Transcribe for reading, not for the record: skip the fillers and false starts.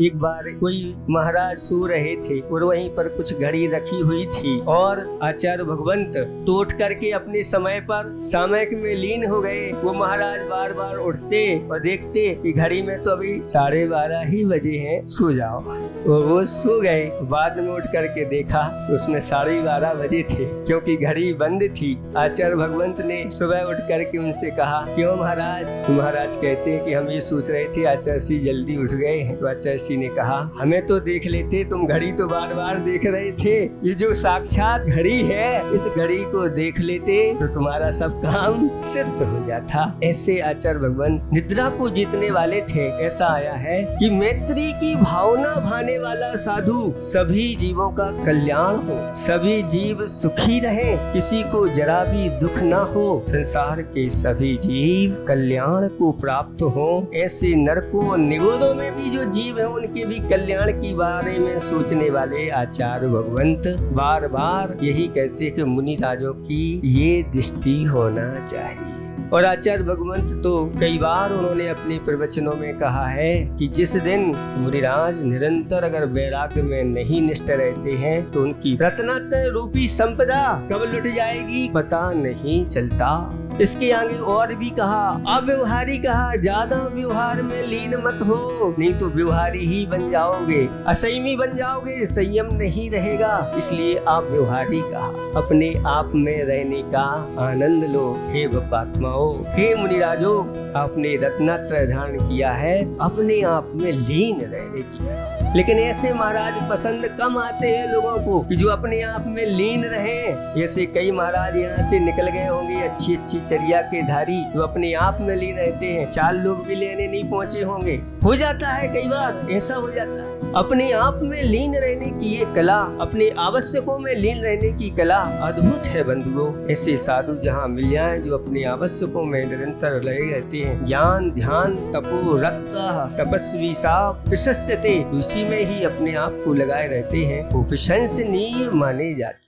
एक बार कोई महाराज सो रहे थे और वहीं पर कुछ घड़ी रखी हुई थी और आचार्य भगवंत तो उठ करके अपने समय पर सामयिक में लीन हो गए। वो महाराज बार बार उठते और देखते कि घड़ी में तो अभी 12:30 ही बजे हैं, सो जाओ। वो सो गए। बाद में उठ करके देखा तो उसमें 12:30 बजे थे, क्योंकि घड़ी बंद थी। आचार्य भगवंत ने सुबह उठ करके उनसे कहा, क्यों महाराज? तो महाराज कहते हैं कि हम ये सोच रहे थे आचार्य जी जल्दी उठ गए हैं। तो आचार्य जी ने कहा, हमें तो देख लेते, तुम घड़ी तो बार बार देख रहे थे। ये जो साक्षात घड़ी है, इस घड़ी को देख लेते तो तुम्हारा सब काम सिद्ध हो जाता। ऐसे आचार्य भगवान निद्रा को जीतने वाले थे। ऐसा आया है कि मैत्री की भावना भाने वाला साधु सभी जीवों का कल्याण हो, सभी जीव सुखी रहे, किसी को जरा भी दुख ना हो, संसार के सभी जीव कल्याण को प्राप्त हो। ऐसे नरकों और निगोदों में भी जो जीव हैं उनके भी कल्याण के बारे में सोचने वाले आचार्य भगवंत बार बार यही कहते कि मुनि राजों की ये दृष्टि होना चाहिए। और आचार्य भगवंत तो कई बार उन्होंने अपने प्रवचनों में कहा है कि जिस दिन मुनिराज निरंतर अगर वैराग्य में नहीं निष्ठ रहते हैं तो उनकी रत्नात्रय रूपी संपदा कब लुट जाएगी पता नहीं चलता। इसके आगे और भी कहा, अव्यवहारी कहा, ज्यादा व्यवहार में लीन मत हो, नहीं तो व्यवहारी ही बन जाओगे, असंयमी बन जाओगे, संयम नहीं रहेगा। इसलिए आप व्यवहारी कहा, अपने आप में रहने का आनंद लो। हे बपात्माओ, हे मुनिराजो, आपने रत्नात्रय धारण किया है, अपने आप में लीन रहने की। लेकिन ऐसे महाराज पसंद कम आते हैं लोगों को कि जो अपने आप में लीन रहे। ऐसे कई महाराज यहाँ से निकल गए होंगे अच्छी अच्छी चर्या के धारी, जो अपने आप में लीन रहते हैं, 4 लोग भी लेने नहीं पहुँचे होंगे। हो जाता है, कई बार ऐसा हो जाता है। अपने आप में लीन रहने की ये कला, अपने आवश्यकों में लीन रहने की कला अद्भुत है बंधुओं। ऐसे साधु जहाँ मिल जाएं जो अपने आवश्यकों में निरंतर लगे रहते हैं, ज्ञान ध्यान तपो रक्ता तपस्वी सा प्रशस्यते, इसी में ही अपने आप को लगाए रहते हैं, वो प्रशंसनीय माने जाते।